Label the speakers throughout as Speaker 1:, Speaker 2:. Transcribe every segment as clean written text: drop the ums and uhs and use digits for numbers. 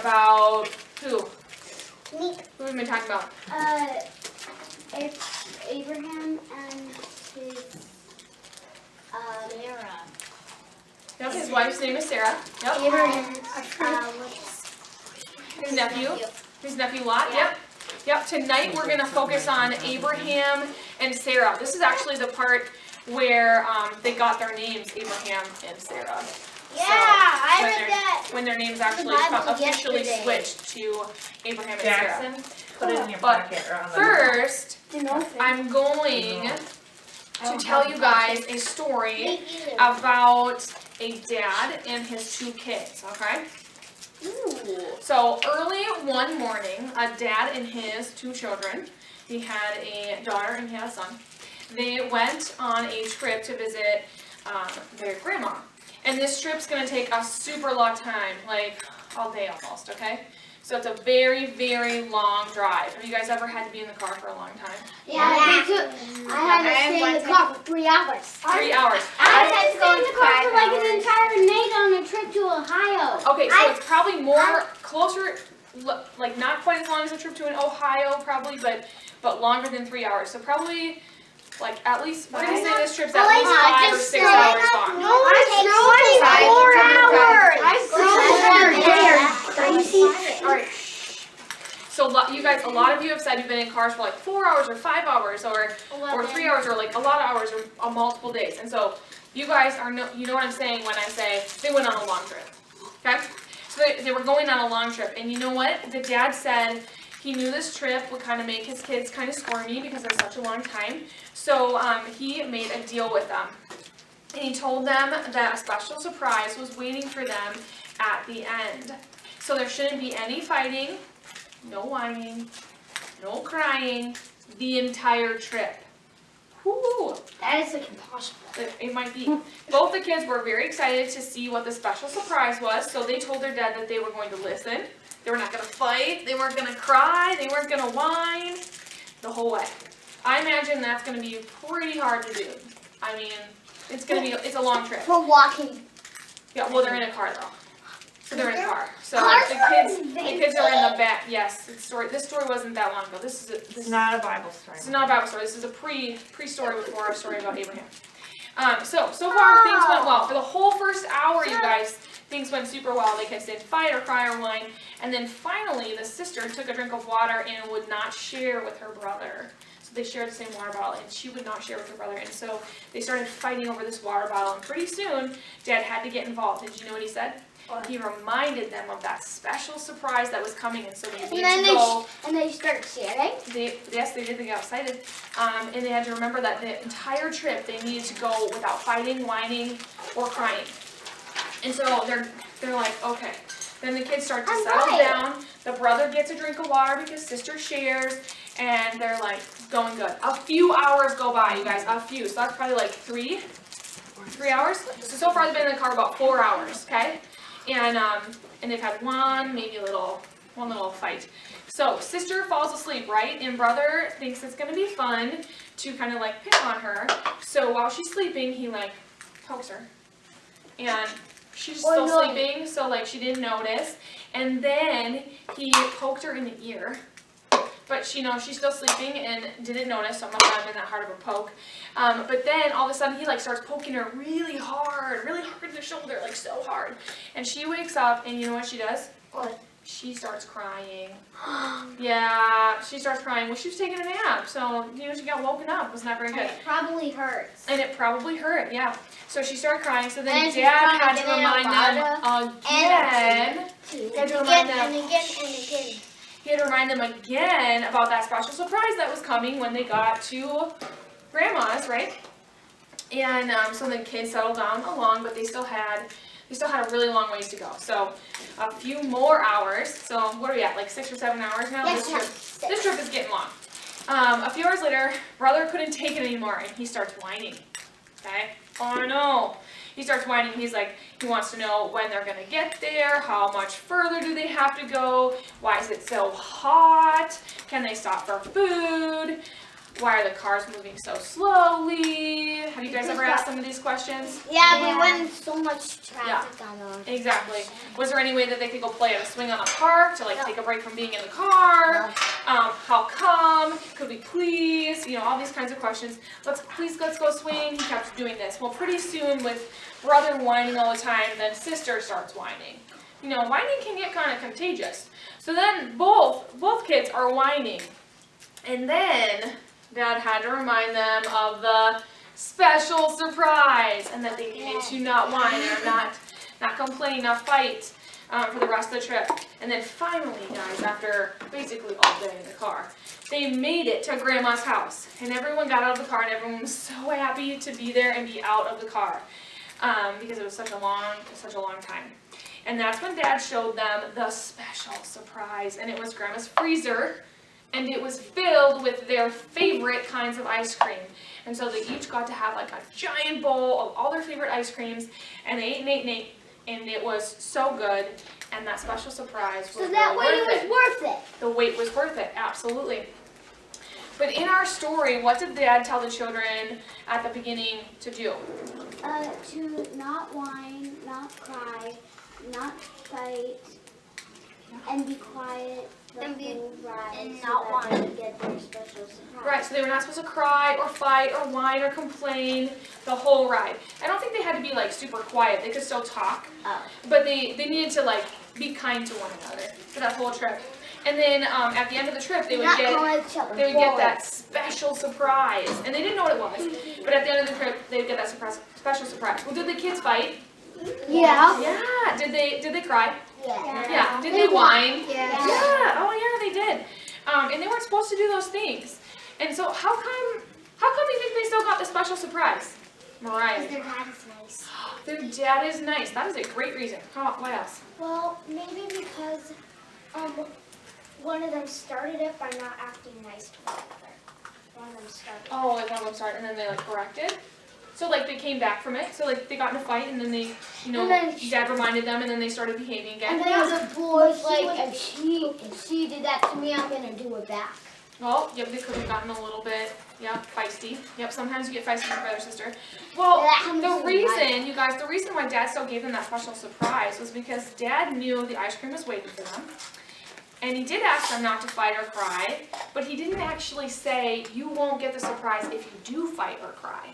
Speaker 1: about who?
Speaker 2: Me.
Speaker 1: Who have we been talking about?
Speaker 2: Abraham and his Sarah.
Speaker 1: Yep, his wife's name is Sarah. Yep.
Speaker 2: Abraham.
Speaker 1: His nephew Lot.
Speaker 2: Yeah.
Speaker 1: Yep. Tonight we're gonna focus on Abraham and Sarah. This is actually the part where they got their names, Abraham and Sarah.
Speaker 2: Yeah,
Speaker 1: So,
Speaker 2: I
Speaker 1: when
Speaker 2: read
Speaker 1: their-
Speaker 2: that.
Speaker 1: When their names actually
Speaker 2: Bible
Speaker 1: officially
Speaker 2: yesterday.
Speaker 1: switched to Abraham and Sarah.
Speaker 3: Jackson, put it in your
Speaker 1: But
Speaker 3: pocket or on the
Speaker 1: first,
Speaker 2: No,
Speaker 1: I'm going to tell you guys a story about a dad and his two kids, okay?
Speaker 2: Ooh.
Speaker 1: So early one morning, a dad and his two children, he had a daughter and he had a son, they went on a trip to visit their grandma. And this trip's gonna take a super long time, like all day almost, okay? So it's a very, very long drive. Have you guys ever had to be in the car for a long time?
Speaker 2: Yeah, I had to stay in the car for 3 hours.
Speaker 1: 3 hours.
Speaker 2: I had to stay in the car for like an entire night on a trip to Ohio.
Speaker 1: Okay, so it's probably more closer, like not quite as long as a trip to an Ohio, probably, but longer than 3 hours. So probably, like at least we're gonna say this trip's at least 5 or 6 hours long.
Speaker 2: No,
Speaker 1: All right. So you guys, a lot of you have said you've been in cars for like 4 hours or 5 hours or 3 hours or like a lot of hours or multiple days. And so you guys you know what I'm saying when I say they went on a long trip. Okay? So they were going on a long trip. And you know what? The dad said he knew this trip would kind of make his kids kind of squirmy because it's such a long time. So he made a deal with them. And he told them that a special surprise was waiting for them at the end. So there shouldn't be any fighting, no whining, no crying, the entire trip. Whoo!
Speaker 2: That is like impossible.
Speaker 1: It might be. Both the kids were very excited to see what the special surprise was, so they told their dad that they were going to listen. They were not going to fight, they weren't going to cry, they weren't going to whine the whole way. I imagine that's going to be pretty hard to do. I mean, it's a long trip.
Speaker 2: For walking.
Speaker 1: Yeah, well, they're in a car though. So they're in a car. So
Speaker 2: Cars
Speaker 1: the
Speaker 2: are
Speaker 1: kids are in the back. Yes, this story wasn't that long ago. This
Speaker 3: It's not a Bible story.
Speaker 1: is not a Bible story. This is a pre-story before our story about Abraham. So far things went well. For the whole first hour, you guys, things went super well. The kids didn't fight or cry or whine. And then finally, the sister took a drink of water and would not share with her brother. So they shared the same water bottle, and she would not share with her brother. And so they started fighting over this water bottle. And pretty soon, Dad had to get involved. Did you know what he said? He reminded them of that special surprise that was coming, and so they needed to go.
Speaker 2: And they start sharing.
Speaker 1: Yes, they did. They got excited, and they had to remember that the entire trip they needed to go without fighting, whining, or crying. And so they're like, okay. Then the kids start to settle down. The brother gets a drink of water because sister shares, and they're like going good. A few hours go by, you guys. A few. So that's probably like 3 hours. So far they've been in the car about 4 hours. Okay. And they've had one little fight. So sister falls asleep, right? And brother thinks it's gonna be fun to kind of like pick on her. So while she's sleeping, he like pokes her, and she's still sleeping, so like she didn't notice. And then he poked her in the ear, but she's still sleeping and didn't notice. So it must not have been that hard of a poke. But then all of a sudden he like starts poking her really hard in the shoulder, like so hard. And she wakes up, and you know what she does?
Speaker 2: What?
Speaker 1: She starts crying. Yeah, she starts crying. Well, she was taking a nap, so she got woken up. It was not very good.
Speaker 2: And it probably hurts.
Speaker 1: And it probably hurt, yeah. So she started crying. So then
Speaker 2: And she's
Speaker 1: Dad
Speaker 2: trying
Speaker 1: had
Speaker 2: to
Speaker 1: to
Speaker 2: get
Speaker 1: remind them again. He had to remind them.
Speaker 2: And again.
Speaker 1: He had to remind them again about that special surprise that was coming when they got to Grandma's, right? And so the kids settled down along, but they still had a really long ways to go. So a few more hours. So what are we at? Like 6 or 7 hours now?
Speaker 2: Yes,
Speaker 1: This trip is getting long. A few hours later, brother couldn't take it anymore, and he starts whining. Okay? Oh no. He starts whining. He's like, he wants to know when they're going to get there, how much further do they have to go, why is it so hot, can they stop for food, Why are the cars moving so slowly? Have you guys ever asked some of these questions?
Speaker 2: Yeah, we went so much traffic on those.
Speaker 1: Exactly. Was there any way that they could go play at a swing on a park to like take a break from being in the car? How come? Could we please? You know, all these kinds of questions. Let's go swing. He kept doing this. Well, pretty soon with brother whining all the time, then sister starts whining. You know, whining can get kind of contagious. So then both kids are whining. And then Dad had to remind them of the special surprise and that they needed to not whine or not complain, not fight for the rest of the trip. And then finally, guys, after basically all day in the car, they made it to Grandma's house. And everyone got out of the car and everyone was so happy to be there and be out of the car because it was such a long time. And that's when Dad showed them the special surprise. And it was Grandma's freezer. And it was filled with their favorite kinds of ice cream. And so they each got to have like a giant bowl of all their favorite ice creams. And they ate and ate and ate. And it was so good. And that special surprise was
Speaker 2: so that way it was worth it.
Speaker 1: The wait was worth it, absolutely. But in our story, what did Dad tell the children at the beginning to do?
Speaker 2: To not whine, not cry, not fight, and be quiet. And not want to get their special surprise.
Speaker 1: Right, so they were not supposed to cry or fight or whine or complain the whole ride. I don't think they had to be like super quiet. They could still talk. But they needed to like be kind to one another for that whole trip. And then at the end of the trip, they would get that special surprise. And they didn't know what it was. But at the end of the trip, they would get that special surprise. Well, did the kids fight?
Speaker 2: Yeah.
Speaker 1: Yeah. Did they cry?
Speaker 2: Yeah.
Speaker 1: Yeah. Did they whine?
Speaker 2: Yeah.
Speaker 1: Yeah. Oh yeah, they did. And they weren't supposed to do those things. And so how come you think they still got the special surprise? Mariah.
Speaker 2: Their dad is nice.
Speaker 1: Their dad is nice. That is a great reason. Come on, what else?
Speaker 4: Well, maybe because one of them started it by not acting nice to one another. One of them started.
Speaker 1: Oh, like one of them started and then they like corrected? So like they came back from it. So like they got in a fight and then they, Dad reminded them and then they started behaving again.
Speaker 2: And then the boy was like, if she did that to me, I'm gonna do it back.
Speaker 1: Well, yep, they could have gotten a little bit, feisty. Yep, sometimes you get feisty with your brother or sister. Well, the reason why Dad still gave them that special surprise was because Dad knew the ice cream was waiting for them. And he did ask them not to fight or cry, but he didn't actually say, you won't get the surprise if you do fight or cry.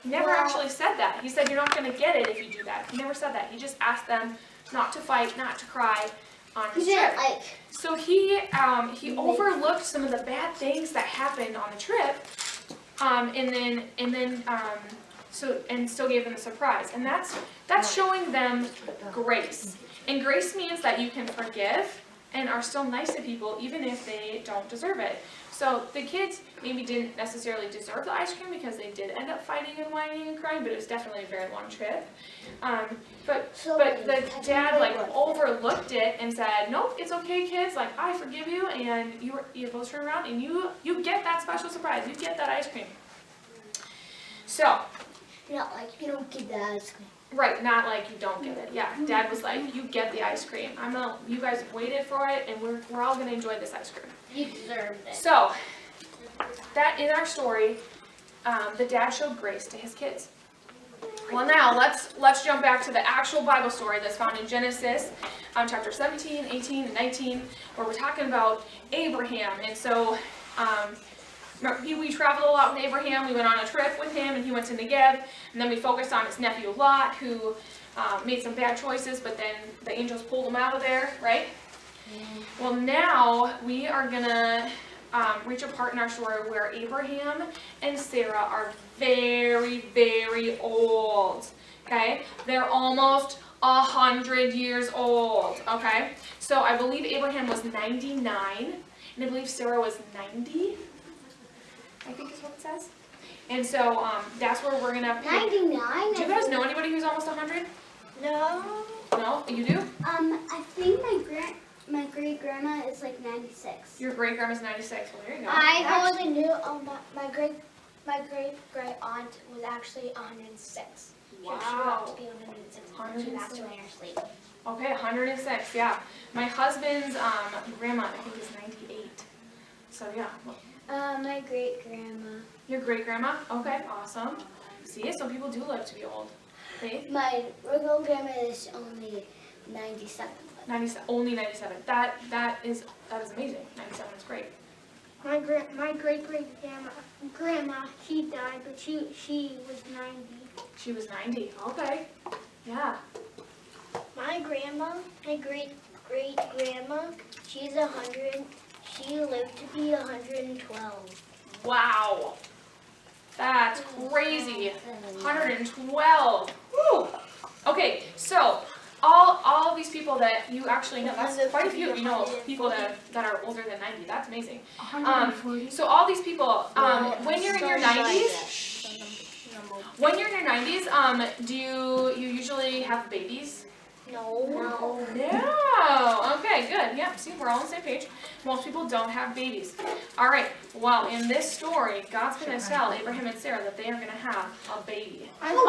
Speaker 1: He never actually said that. He said, you're not going to get it if you do that. He never said that. He just asked them not to fight, not to cry on his trip. So he overlooked some of the bad things that happened on the trip, and still gave them a surprise. And that's showing them grace. And grace means that you can forgive and are still nice to people even if they don't deserve it. So the kids maybe didn't necessarily deserve the ice cream because they did end up fighting and whining and crying, but it was definitely a very long trip. But the dad like overlooked it and said, nope, it's okay, kids. Like, I forgive you, and you both turn around and you get that special surprise. You get that ice cream. So.
Speaker 2: Not like you don't get the ice cream.
Speaker 1: Right, not like you don't get it. Yeah, Dad was like, you get the ice cream. You guys waited for it, and we're all gonna enjoy this ice cream.
Speaker 2: You deserved it.
Speaker 1: So, that in our story, the dad showed grace to his kids. Well, now let's jump back to the actual Bible story that's found in Genesis, chapter 17, 18, and 19, where we're talking about Abraham. And so, we traveled a lot with Abraham. We went on a trip with him, and he went to Negev. And then we focused on his nephew Lot, who made some bad choices, but then the angels pulled him out of there, right? Well, now we are going to reach a part in our story where Abraham and Sarah are very, very old, okay? They're almost 100 years old, okay? So I believe Abraham was 99, and I believe Sarah was 90, I think is what it says. And so that's where we're going to...
Speaker 2: 99?
Speaker 1: Do you guys know anybody who's almost 100?
Speaker 4: No.
Speaker 1: No? You do?
Speaker 2: I think my great grandma is like 96.
Speaker 1: Your great grandma's 96. Well, there you go.
Speaker 4: I already knew. My great aunt was actually 106.
Speaker 1: Wow.
Speaker 4: She grew up to be 106.
Speaker 1: 106.
Speaker 4: She passed away in her sleep.
Speaker 1: Okay, 106. Yeah. My husband's grandma, I think, is 98. So yeah.
Speaker 2: My great grandma.
Speaker 1: Your great grandma? Okay, awesome. See, some people do live to be old. Faith?
Speaker 2: My real grandma is only 97.
Speaker 1: 97, only 97. That is amazing. 97 is great.
Speaker 4: My great grandma, she died, but she was 90.
Speaker 1: She was 90. Okay. Yeah.
Speaker 4: My great grandma, she's 100. She lived to be 112.
Speaker 1: Wow. That's crazy. 112. Woo. Okay, so all of these people that you actually know, that's quite a few, you know, people that are older than 90. That's amazing. So all these people, when you're in your 90s, do you usually have babies?
Speaker 4: No.
Speaker 1: No. Okay, good. Yep, see, we're all on the same page. Most people don't have babies. All right, well, in this story, God's going to tell Abraham and Sarah that they are going to have a baby.
Speaker 4: I
Speaker 1: You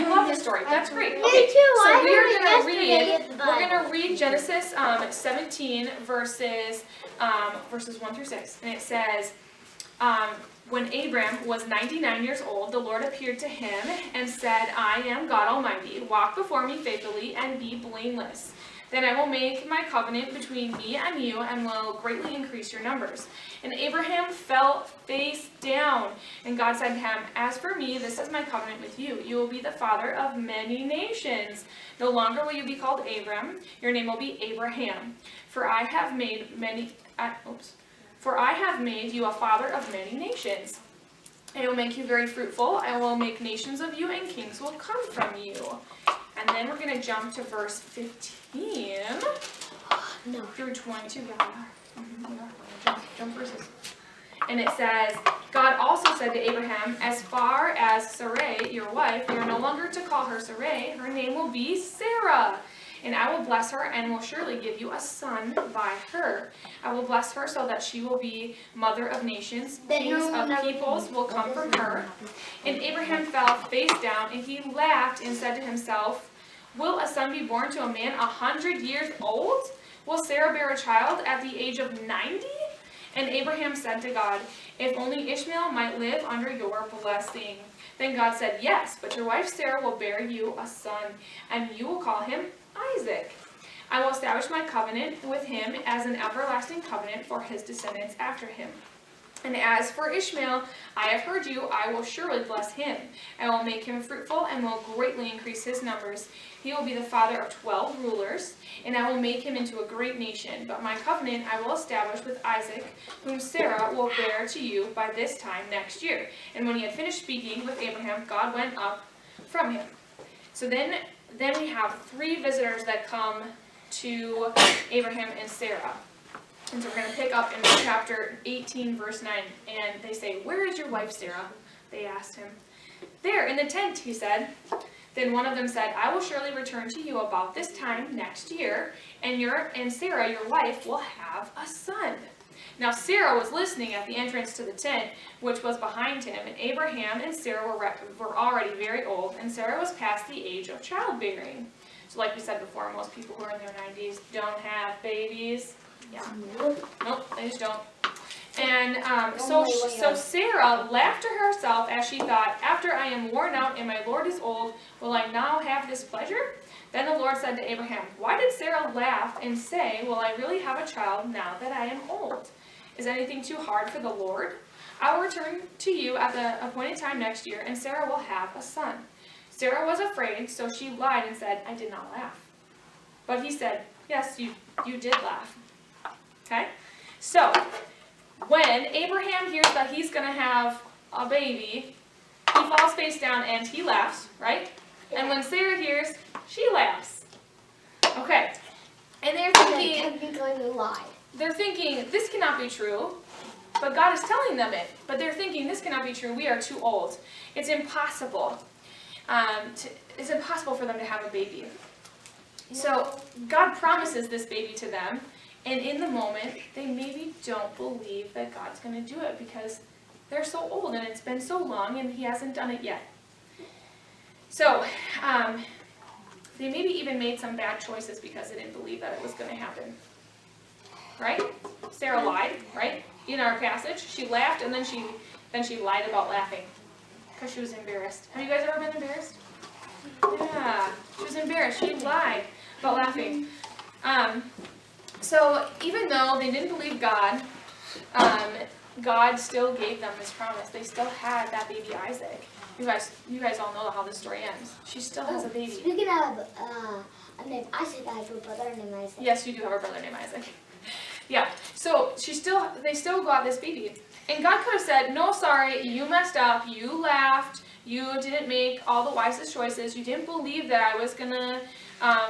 Speaker 1: love this story. That's great.
Speaker 4: Me
Speaker 1: Okay,
Speaker 4: too.
Speaker 1: so
Speaker 4: I
Speaker 1: we are
Speaker 4: heard it
Speaker 1: going to
Speaker 4: yesterday at the
Speaker 1: read.
Speaker 4: Bible.
Speaker 1: We're going to read Genesis 17 verses 1 through 6, and it says, when Abram was 99 years old, the Lord appeared to him and said, I am God Almighty. Walk before me faithfully and be blameless. Then I will make my covenant between me and you and will greatly increase your numbers. And Abraham fell face down. And God said to him, as for me, this is my covenant with you. You will be the father of many nations. No longer will you be called Abram. Your name will be Abraham. For I have made you a father of many nations. I will make you very fruitful. I will make nations of you, and kings will come from you. And then we're going to jump to verse 15 through 22. Jump verses. And it says, God also said to Abraham, as far as Sarai, your wife, you are no longer to call her Sarai. Her name will be Sarah. And I will bless her and will surely give you a son by her. I will bless her so that she will be mother of nations. Kings of peoples will come from her. And Abraham fell face down, and he laughed and said to himself, will a son be born to a man 100 years old? Will Sarah bear a child at the age of 90? And Abraham said to God, if only Ishmael might live under your blessing. Then God said, yes, but your wife Sarah will bear you a son, and you will call him Isaac. I will establish my covenant with him as an everlasting covenant for his descendants after him. And as for Ishmael, I have heard you, I will surely bless him. I will make him fruitful and will greatly increase his numbers. He will be the father of 12 rulers, and I will make him into a great nation. But my covenant I will establish with Isaac, whom Sarah will bear to you by this time next year. And when he had finished speaking with Abraham, God went up from him. So then we have 3 visitors that come to Abraham and Sarah. And so we're going to pick up in chapter 18, verse 9. And they say, where is your wife Sarah? They asked him. There, in the tent, he said. Then one of them said, I will surely return to you about this time next year, and Sarah, your wife, will have a son. Now Sarah was listening at the entrance to the tent, which was behind him, and Abraham and Sarah were already very old, and Sarah was past the age of childbearing. So like we said before, most people who are in their 90s don't have babies. Yeah. Nope, they just don't. And so Sarah laughed to herself as she thought, after I am worn out and my Lord is old, will I now have this pleasure? Then the Lord said to Abraham, why did Sarah laugh and say, will I really have a child now that I am old? Is anything too hard for the Lord? I will return to you at the appointed time next year, and Sarah will have a son. Sarah was afraid, so she lied and said, I did not laugh. But he said, yes, you did laugh. Okay? So, when Abraham hears that he's going to have a baby, he falls face down and he laughs, right? Yeah. And when Sarah hears, she laughs. Okay. And they're thinking, this cannot be true. But God is telling them it. But they're thinking, this cannot be true. We are too old. It's impossible. It's impossible for them to have a baby. So God promises this baby to them. And in the moment, they maybe don't believe that God's going to do it because they're so old and it's been so long and he hasn't done it yet. So they maybe even made some bad choices because they didn't believe that it was going to happen. Right? Sarah lied, right? in our passage. She laughed and then she lied about laughing because she was embarrassed. Have you guys ever been embarrassed? Yeah, she was embarrassed. She lied about laughing. So even though they didn't believe God, God still gave them this promise. They still had that baby Isaac. You guys all know how this story ends. She still has a baby.
Speaker 2: Speaking of a name Isaac, I have a brother named Isaac.
Speaker 1: Yes, you do have a brother named Isaac. Yeah. So they still got this baby. And God could have said, no, sorry, you messed up, you laughed, you didn't make all the wisest choices, you didn't believe that I was gonna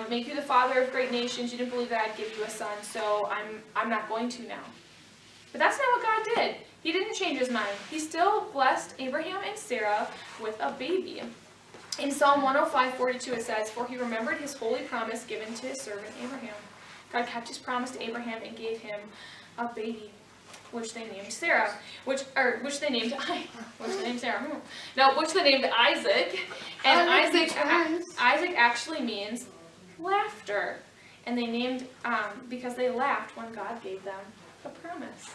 Speaker 1: make you the father of great nations, you didn't believe that I'd give you a son, so I'm not going to now. But that's not what God did. He didn't change his mind. He still blessed Abraham and Sarah with a baby. In Psalm 105:42 it says, "For he remembered his holy promise given to his servant Abraham." God kept his promise to Abraham and gave him a baby, which they named Sarah, which they named Sarah. No, which they named Isaac. And Isaac actually means laughter. And they named because they laughed when God gave them a promise.